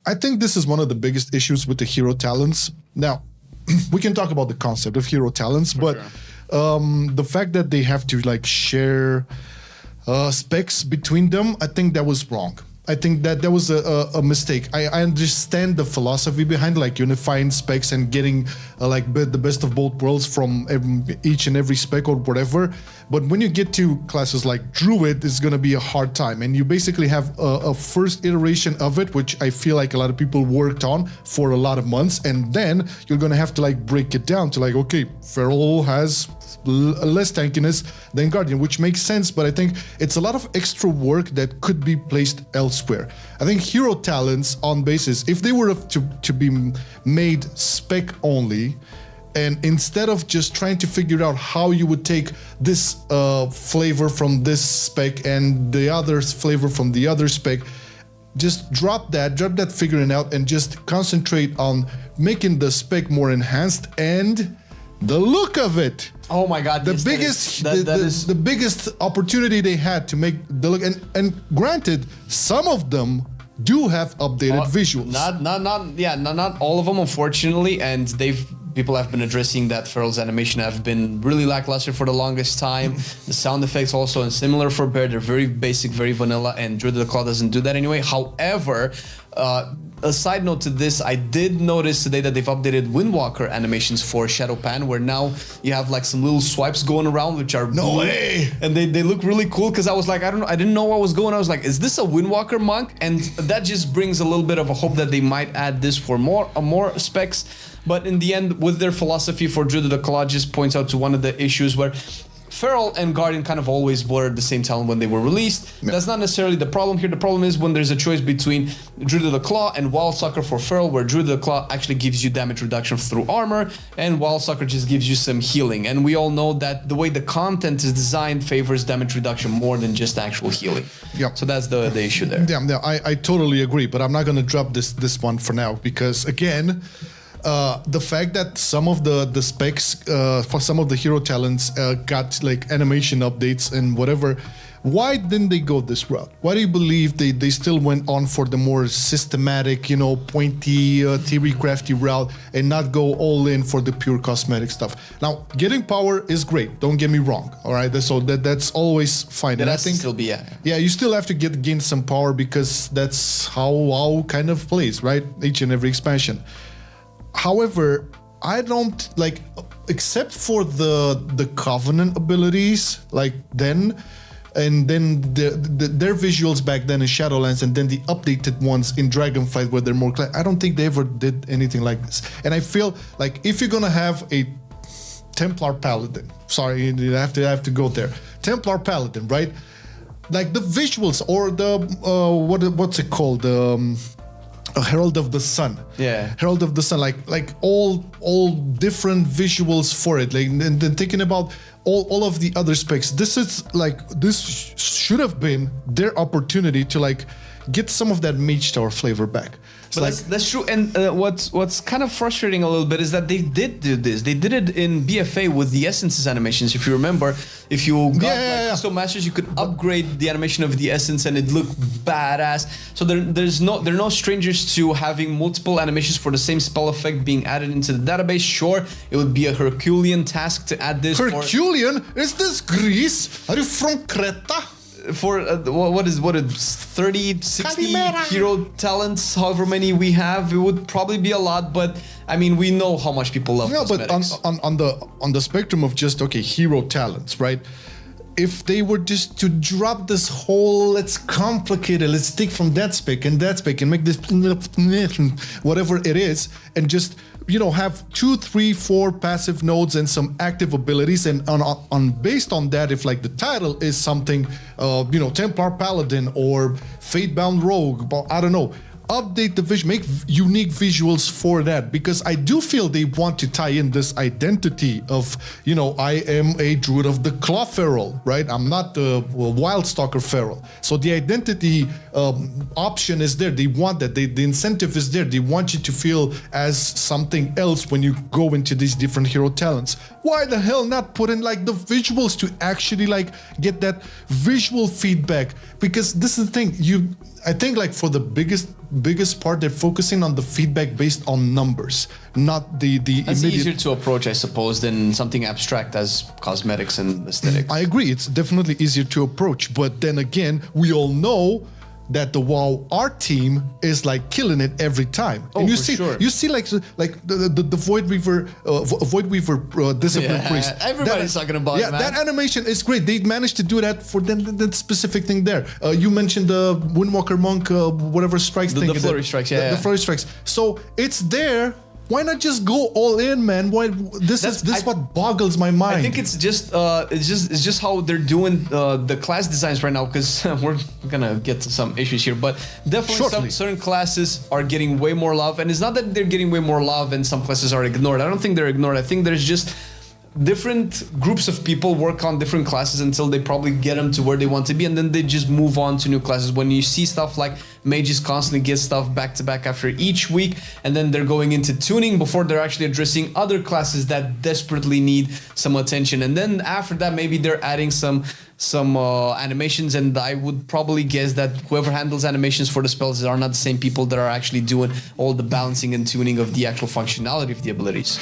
I think this is one of the biggest issues with the hero talents. Now, we can talk about the concept of hero talents, but the fact that they have to like share specs between them, I think that was wrong. I think that was a mistake. I understand the philosophy behind like unifying specs and getting the best of both worlds from each and every spec or whatever. But when you get to classes like Druid, it's going to be a hard time. And you basically have a first iteration of it, which I feel like a lot of people worked on for a lot of months. And then you're going to have to like break it down to like, okay, Feral has less tankiness than Guardian, which makes sense, but I think it's a lot of extra work that could be placed elsewhere. I think hero talents on basis, if they were to be made spec only, and instead of just trying to figure out how you would take this flavor from this spec and the other flavor from the other spec, just drop that figuring out and just concentrate on making the spec more enhanced and the look of it. Oh my God! The biggest opportunity they had to make the look, and granted, some of them do have updated visuals. Not all of them, unfortunately, and people have been addressing that Feral's animation have been really lackluster for the longest time. The sound effects also and similar for Bear, they're very basic, very vanilla, and Druid of the Claw doesn't do that anyway. However, a side note to this, I did notice today that they've updated Windwalker animations for Shadowpan, where now you have like some little swipes going around, which are no way, and they look really cool. Because I was like, I didn't know what was going on. I was like, is this a Windwalker monk? And that just brings a little bit of a hope that they might add this for more specs. But in the end, with their philosophy for Druid of the Claw, just points out to one of the issues where Feral and Guardian kind of always blurred the same talent when they were released. Yeah. That's not necessarily the problem here. The problem is when there's a choice between Druid of the Claw and Wildsucker for Feral, where Druid of the Claw actually gives you damage reduction through armor, and Wildsucker just gives you some healing. And we all know that the way the content is designed favors damage reduction more than just actual healing. Yeah. So that's the issue there. Yeah, I totally agree, but I'm not going to drop this one for now because, again, the fact that some of the specs for some of the hero talents got like animation updates and whatever, why didn't they go this route? Why do you believe they still went on for the more systematic, pointy, theory crafty route and not go all in for the pure cosmetic stuff? Now, getting power is great. Don't get me wrong. All right, so that's always fine. And I think still be you still have to gain some power because that's how WoW kind of plays, right? Each and every expansion. However, I don't like, except for the Covenant abilities, like then their visuals back then in Shadowlands, and then the updated ones in Dragonflight where they're more I don't think they ever did anything like this. And I feel like if you're gonna have a Templar Paladin, sorry, you have to go there, Templar Paladin, right? Like the visuals or the what's it called, a Herald of the Sun. Yeah. Herald of the Sun, like all different visuals for it. Like, and then thinking about all of the other specs. This should have been their opportunity to like get some of that Mage Tower flavor back. But that's true. And what's kind of frustrating a little bit is that they did do this. They did it in BFA with the Essences animations. If you remember, if you got Crystal Masters, you could upgrade the animation of the Essence and it looked badass. So they're no strangers to having multiple animations for the same spell effect being added into the database. Sure, it would be a Herculean task to add this. Herculean? Is this Greece? Are you from Creta? For what is 30, 60 hero talents, however many we have, it would probably be a lot, but I mean, we know how much people love cosmetics. But on the spectrum of just hero talents, right? If they were just to drop this whole, let's complicate it, let's take from that spec and make this whatever it is, and just have 2, 3, 4 passive nodes and some active abilities, and on based on that, if like the title is something, Templar Paladin or Fatebound Rogue, but I don't know, update the vision, make unique visuals for that, because I do feel they want to tie in this identity of, I am a Druid of the Claw Feral, right? I'm not the Wildstalker Feral. So the identity option is there. They want that. The incentive is there. They want you to feel as something else when you go into these different hero talents. Why the hell not put in like the visuals to actually like get that visual feedback? Because this is the thing, I think like for the biggest part, they're focusing on the feedback based on numbers, not the It's immediate. easier to approach, I suppose, than something abstract as cosmetics and aesthetics. I agree. It's definitely easier to approach, but then again, we all know that the WoW art team is like killing it every time. And you for see, sure. you see like the Void Weaver, discipline Yeah, priest. everybody's talking about it, yeah, man. that animation is great. They managed to do that for that specific thing there. You mentioned the Windwalker monk, whatever strikes thing. The flurry strikes, yeah, The yeah. flurry strikes. So it's there. Why not just go all in, man? Why this is what boggles my mind. I think it's just how they're doing the class designs right now, because we're gonna get to some issues here, but definitely Shortly. certain classes are getting way more love, and it's not that they're getting way more love and some classes are ignored. I don't think they're ignored. I think there's just different groups of people work on different classes until they probably get them to where they want to be, and then they just move on to new classes. When you see stuff like mages constantly get stuff back to back after each week, and then they're going into tuning before they're actually addressing other classes that desperately need some attention, and then after that maybe they're adding some animations, and I would probably guess that whoever handles animations for the spells are not the same people that are actually doing all the balancing and tuning of the actual functionality of the abilities.